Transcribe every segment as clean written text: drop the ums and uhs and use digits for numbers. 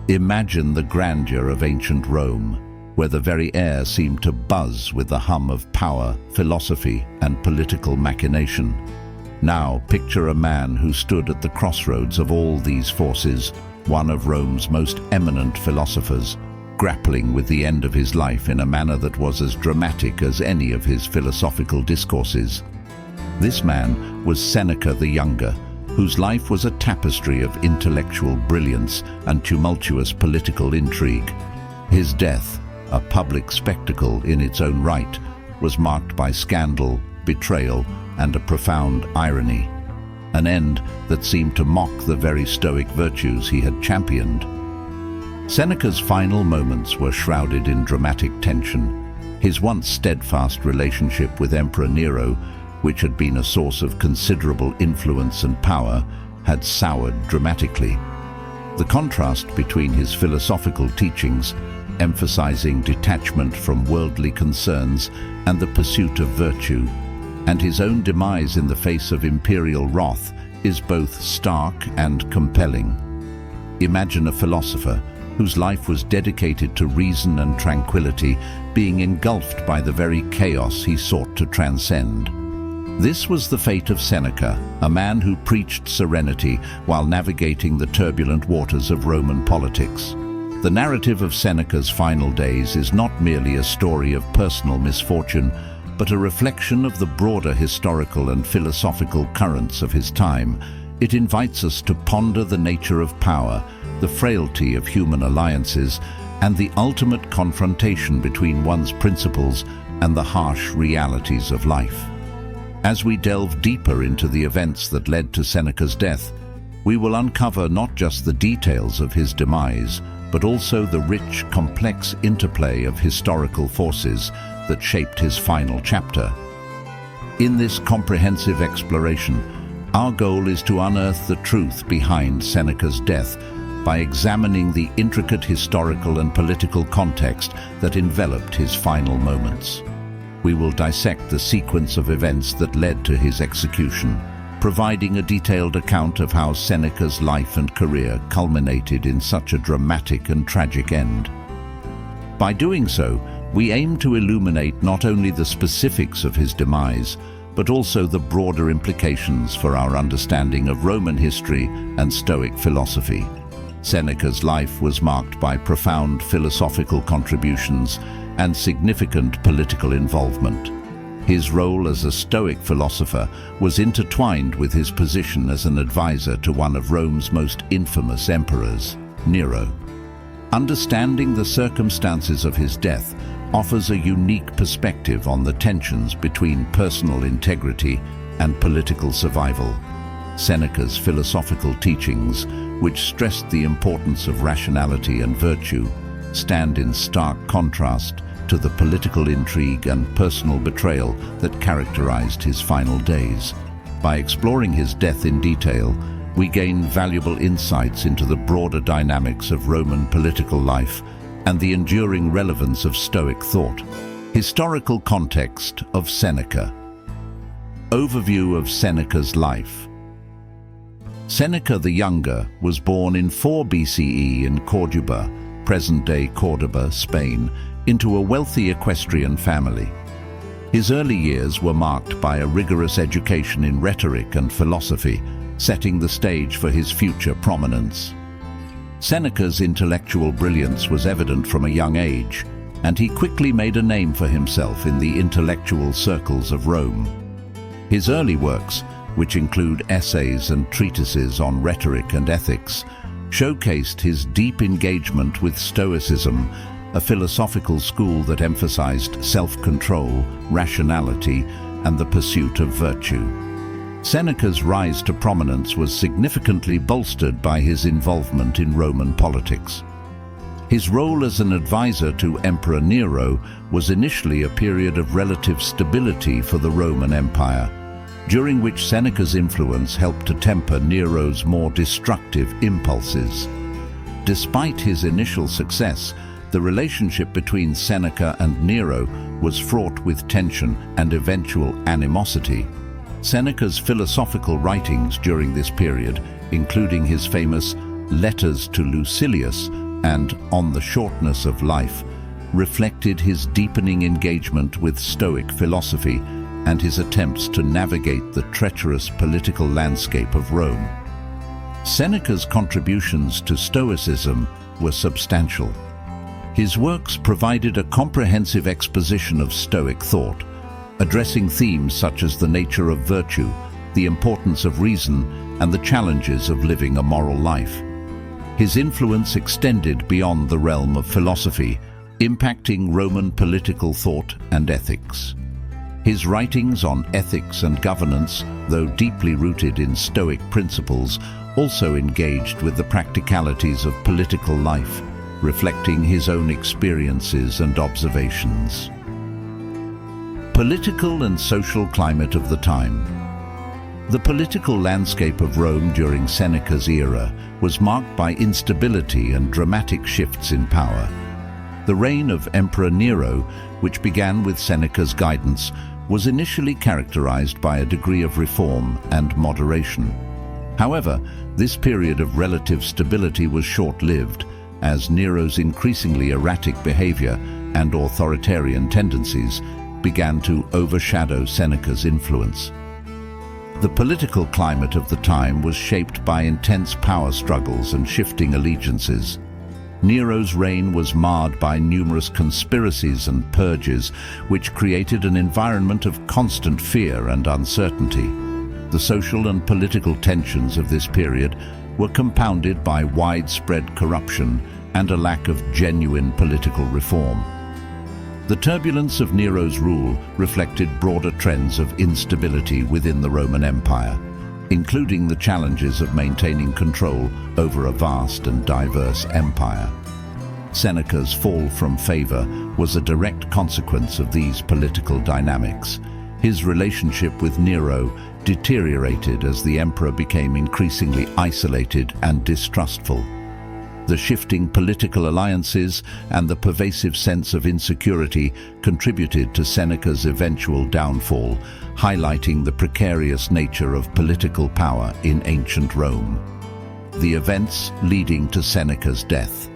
Imagine the grandeur of ancient Rome, where the very air seemed to buzz with the hum of power, philosophy, and political machination. Now picture a man who stood at the crossroads of all these forces, one of Rome's most eminent philosophers, grappling with the end of his life in a manner that was as dramatic as any of his philosophical discourses. This man was Seneca the Younger, whose life was a tapestry of intellectual brilliance and tumultuous political intrigue. His death, a public spectacle in its own right, was marked by scandal, betrayal, and a profound irony, an end that seemed to mock the very Stoic virtues he had championed. Seneca's final moments were shrouded in dramatic tension. His once steadfast relationship with Emperor Nero, which had been a source of considerable influence and power, had soured dramatically. The contrast between his philosophical teachings, emphasizing detachment from worldly concerns and the pursuit of virtue, and his own demise in the face of imperial wrath, is both stark and compelling. Imagine a philosopher whose life was dedicated to reason and tranquility being engulfed by the very chaos he sought to transcend. This was the fate of Seneca, a man who preached serenity while navigating the turbulent waters of Roman politics. The narrative of Seneca's final days is not merely a story of personal misfortune, but a reflection of the broader historical and philosophical currents of his time. It invites us to ponder the nature of power, the frailty of human alliances, and the ultimate confrontation between one's principles and the harsh realities of life. As we delve deeper into the events that led to Seneca's death, we will uncover not just the details of his demise, but also the rich, complex interplay of historical forces that shaped his final chapter. In this comprehensive exploration, our goal is to unearth the truth behind Seneca's death by examining the intricate historical and political context that enveloped his final moments. We will dissect the sequence of events that led to his execution, providing a detailed account of how Seneca's life and career culminated in such a dramatic and tragic end. By doing so, we aim to illuminate not only the specifics of his demise, but also the broader implications for our understanding of Roman history and Stoic philosophy. Seneca's life was marked by profound philosophical contributions and significant political involvement. His role as a Stoic philosopher was intertwined with his position as an advisor to one of Rome's most infamous emperors, Nero. Understanding the circumstances of his death offers a unique perspective on the tensions between personal integrity and political survival. Seneca's philosophical teachings, which stressed the importance of rationality and virtue, stand in stark contrast to the political intrigue and personal betrayal that characterized his final days. By exploring his death in detail, we gain valuable insights into the broader dynamics of Roman political life and the enduring relevance of Stoic thought. Historical context of Seneca. Overview of Seneca's life. Seneca the Younger was born in 4 BCE in Corduba, present-day Córdoba, Spain, into a wealthy equestrian family. His early years were marked by a rigorous education in rhetoric and philosophy, setting the stage for his future prominence. Seneca's intellectual brilliance was evident from a young age, and he quickly made a name for himself in the intellectual circles of Rome. His early works, which include essays and treatises on rhetoric and ethics, showcased his deep engagement with Stoicism, a philosophical school that emphasized self-control, rationality, and the pursuit of virtue. Seneca's rise to prominence was significantly bolstered by his involvement in Roman politics. His role as an advisor to Emperor Nero was initially a period of relative stability for the Roman Empire, during which Seneca's influence helped to temper Nero's more destructive impulses. Despite his initial success, the relationship between Seneca and Nero was fraught with tension and eventual animosity. Seneca's philosophical writings during this period, including his famous Letters to Lucilius, and On the Shortness of Life reflected his deepening engagement with Stoic philosophy and his attempts to navigate the treacherous political landscape of Rome. Seneca's contributions to Stoicism were substantial. His works provided a comprehensive exposition of Stoic thought, addressing themes such as the nature of virtue, the importance of reason, and the challenges of living a moral life. His influence extended beyond the realm of philosophy, impacting Roman political thought and ethics. His writings on ethics and governance, though deeply rooted in Stoic principles, also engaged with the practicalities of political life, reflecting his own experiences and observations. Political and social climate of the time. The political landscape of Rome during Seneca's era was marked by instability and dramatic shifts in power. The reign of Emperor Nero, which began with Seneca's guidance, was initially characterized by a degree of reform and moderation. However, this period of relative stability was short-lived, as Nero's increasingly erratic behavior and authoritarian tendencies began to overshadow Seneca's influence. The political climate of the time was shaped by intense power struggles and shifting allegiances. Nero's reign was marred by numerous conspiracies and purges, which created an environment of constant fear and uncertainty. The social and political tensions of this period were compounded by widespread corruption and a lack of genuine political reform. The turbulence of Nero's rule reflected broader trends of instability within the Roman Empire, including the challenges of maintaining control over a vast and diverse empire. Seneca's fall from favor was a direct consequence of these political dynamics. His relationship with Nero deteriorated as the emperor became increasingly isolated and distrustful. The shifting political alliances and the pervasive sense of insecurity contributed to Seneca's eventual downfall, highlighting the precarious nature of political power in ancient Rome. The events leading to Seneca's death.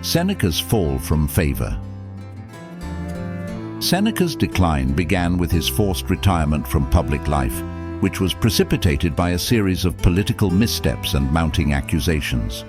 Seneca's fall from favor. Seneca's decline began with his forced retirement from public life, which was precipitated by a series of political missteps and mounting accusations.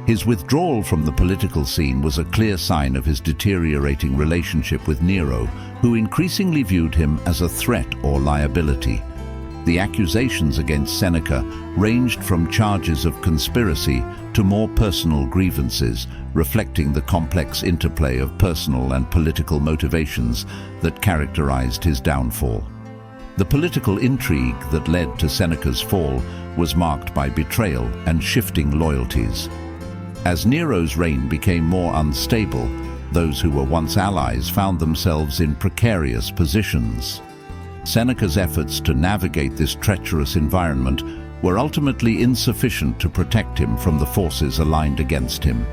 His withdrawal from the political scene was a clear sign of his deteriorating relationship with Nero, who increasingly viewed him as a threat or liability. The accusations against Seneca ranged from charges of conspiracy to more personal grievances, reflecting the complex interplay of personal and political motivations that characterized his downfall. The political intrigue that led to Seneca's fall was marked by betrayal and shifting loyalties. As Nero's reign became more unstable, those who were once allies found themselves in precarious positions. Seneca's efforts to navigate this treacherous environment were ultimately insufficient to protect him from the forces aligned against him.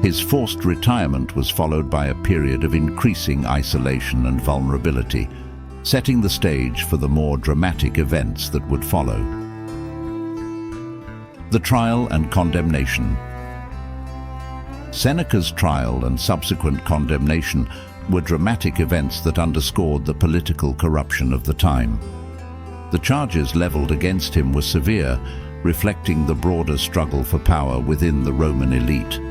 His forced retirement was followed by a period of increasing isolation and vulnerability, setting the stage for the more dramatic events that would follow. The trial and condemnation. Seneca's trial and subsequent condemnation were dramatic events that underscored the political corruption of the time. The charges leveled against him were severe, reflecting the broader struggle for power within the Roman elite.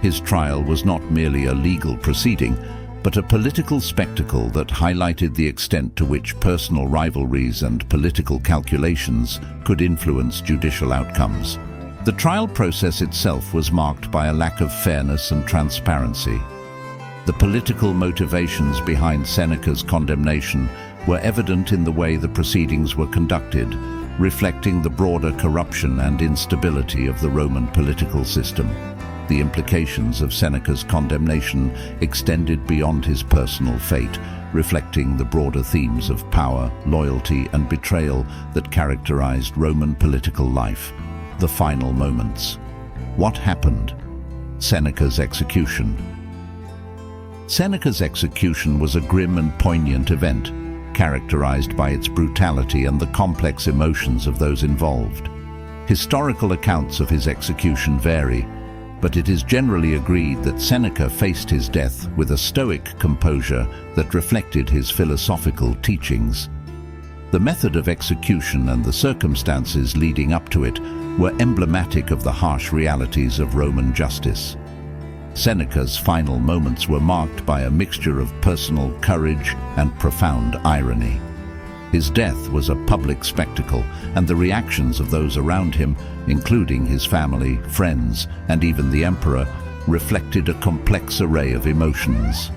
His trial was not merely a legal proceeding, but a political spectacle that highlighted the extent to which personal rivalries and political calculations could influence judicial outcomes. The trial process itself was marked by a lack of fairness and transparency. The political motivations behind Seneca's condemnation were evident in the way the proceedings were conducted, reflecting the broader corruption and instability of the Roman political system. The implications of Seneca's condemnation extended beyond his personal fate, reflecting the broader themes of power, loyalty, and betrayal that characterized Roman political life. The final moments. What happened? Seneca's execution. Seneca's execution was a grim and poignant event, characterized by its brutality and the complex emotions of those involved. Historical accounts of his execution vary, but it is generally agreed that Seneca faced his death with a Stoic composure that reflected his philosophical teachings. The method of execution and the circumstances leading up to it were emblematic of the harsh realities of Roman justice. Seneca's final moments were marked by a mixture of personal courage and profound irony. His death was a public spectacle, and the reactions of those around him, including his family, friends, and even the emperor, reflected a complex array of emotions.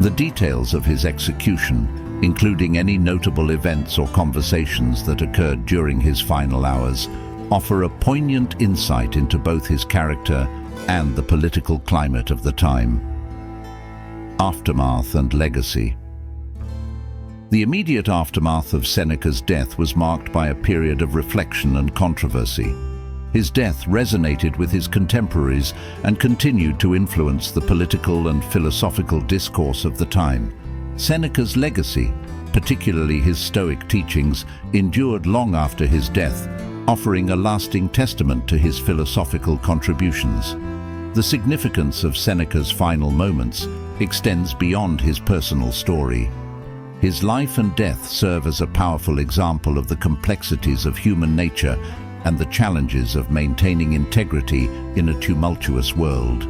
The details of his execution, including any notable events or conversations that occurred during his final hours, offer a poignant insight into both his character and the political climate of the time. Aftermath and legacy. The immediate aftermath of Seneca's death was marked by a period of reflection and controversy. His death resonated with his contemporaries and continued to influence the political and philosophical discourse of the time. Seneca's legacy, particularly his Stoic teachings, endured long after his death, offering a lasting testament to his philosophical contributions. The significance of Seneca's final moments extends beyond his personal story. His life and death serve as a powerful example of the complexities of human nature and the challenges of maintaining integrity in a tumultuous world.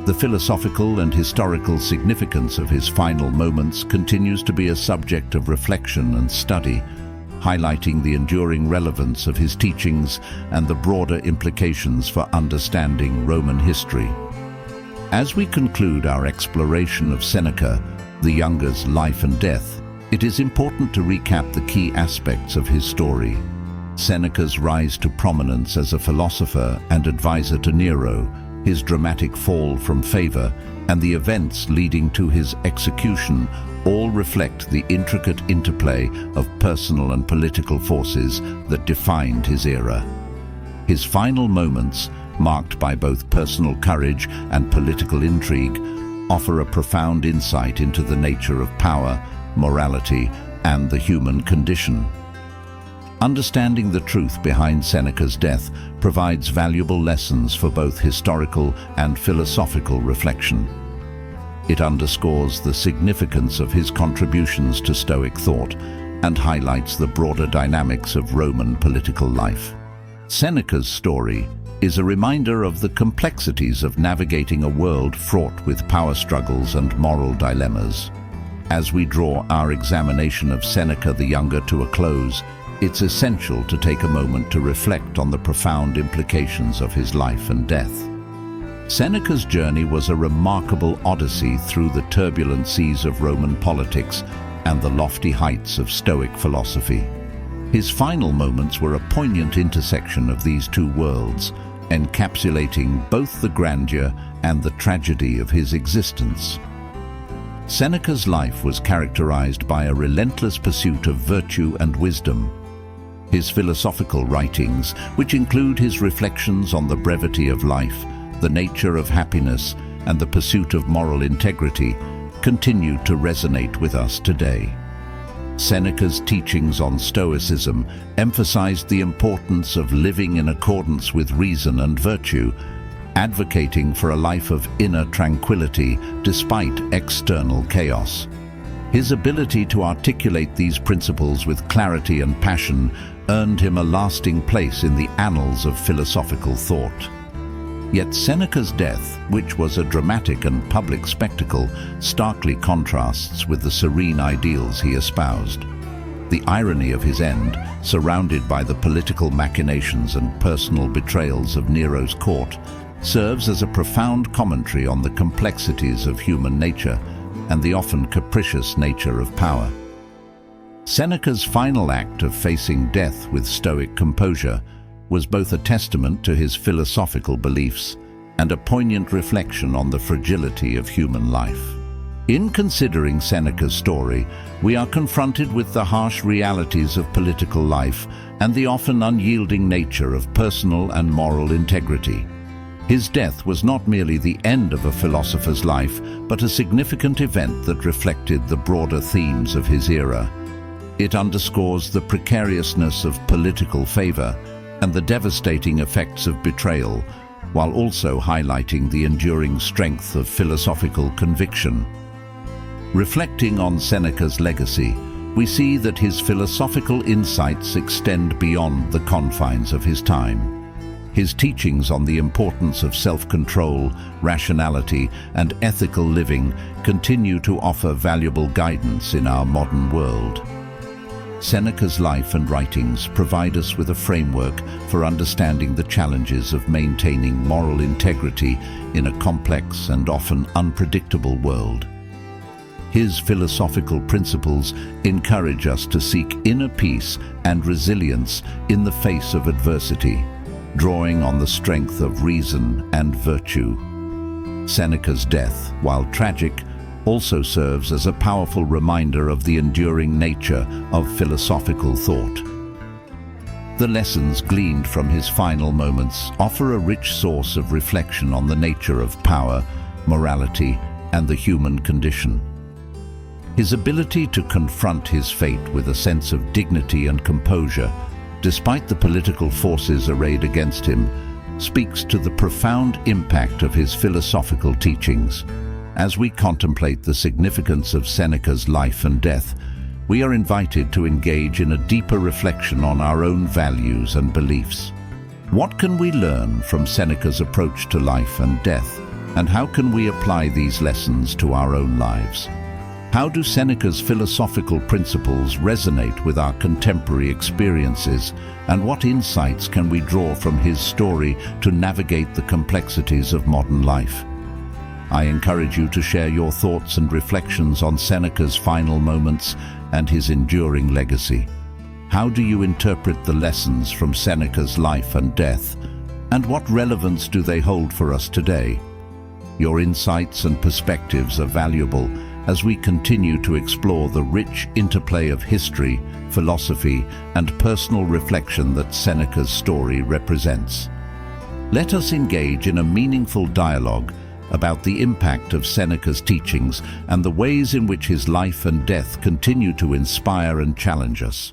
The philosophical and historical significance of his final moments continues to be a subject of reflection and study, highlighting the enduring relevance of his teachings and the broader implications for understanding Roman history. As we conclude our exploration of Seneca, the Younger's life and death, it is important to recap the key aspects of his story. Seneca's rise to prominence as a philosopher and advisor to Nero, his dramatic fall from favor, and the events leading to his execution all reflect the intricate interplay of personal and political forces that defined his era. His final moments, marked by both personal courage and political intrigue, offer a profound insight into the nature of power, morality, and the human condition. Understanding the truth behind Seneca's death provides valuable lessons for both historical and philosophical reflection. It underscores the significance of his contributions to Stoic thought and highlights the broader dynamics of Roman political life. Seneca's story is a reminder of the complexities of navigating a world fraught with power struggles and moral dilemmas. As we draw our examination of Seneca the Younger to a close, it's essential to take a moment to reflect on the profound implications of his life and death. Seneca's journey was a remarkable odyssey through the turbulent seas of Roman politics and the lofty heights of Stoic philosophy. His final moments were a poignant intersection of these two worlds, encapsulating both the grandeur and the tragedy of his existence. Seneca's life was characterized by a relentless pursuit of virtue and wisdom. His philosophical writings, which include his reflections on the brevity of life, the nature of happiness, and the pursuit of moral integrity, continue to resonate with us today. Seneca's teachings on Stoicism emphasized the importance of living in accordance with reason and virtue, advocating for a life of inner tranquility despite external chaos. His ability to articulate these principles with clarity and passion earned him a lasting place in the annals of philosophical thought. Yet Seneca's death, which was a dramatic and public spectacle, starkly contrasts with the serene ideals he espoused. The irony of his end, surrounded by the political machinations and personal betrayals of Nero's court, serves as a profound commentary on the complexities of human nature and the often capricious nature of power. Seneca's final act of facing death with Stoic composure was both a testament to his philosophical beliefs and a poignant reflection on the fragility of human life. In considering Seneca's story, we are confronted with the harsh realities of political life and the often unyielding nature of personal and moral integrity. His death was not merely the end of a philosopher's life, but a significant event that reflected the broader themes of his era. It underscores the precariousness of political favor and the devastating effects of betrayal, while also highlighting the enduring strength of philosophical conviction. Reflecting on Seneca's legacy, we see that his philosophical insights extend beyond the confines of his time. His teachings on the importance of self-control, rationality, and ethical living continue to offer valuable guidance in our modern world. Seneca's life and writings provide us with a framework for understanding the challenges of maintaining moral integrity in a complex and often unpredictable world. His philosophical principles encourage us to seek inner peace and resilience in the face of adversity, drawing on the strength of reason and virtue. Seneca's death, while tragic, also serves as a powerful reminder of the enduring nature of philosophical thought. The lessons gleaned from his final moments offer a rich source of reflection on the nature of power, morality, and the human condition. His ability to confront his fate with a sense of dignity and composure, despite the political forces arrayed against him, speaks to the profound impact of his philosophical teachings. As we contemplate the significance of Seneca's life and death, we are invited to engage in a deeper reflection on our own values and beliefs. What can we learn from Seneca's approach to life and death, and how can we apply these lessons to our own lives? How do Seneca's philosophical principles resonate with our contemporary experiences, and what insights can we draw from his story to navigate the complexities of modern life? I encourage you to share your thoughts and reflections on Seneca's final moments and his enduring legacy. How do you interpret the lessons from Seneca's life and death, and what relevance do they hold for us today? Your insights and perspectives are valuable as we continue to explore the rich interplay of history, philosophy, and personal reflection that Seneca's story represents. Let us engage in a meaningful dialogue about the impact of Seneca's teachings and the ways in which his life and death continue to inspire and challenge us.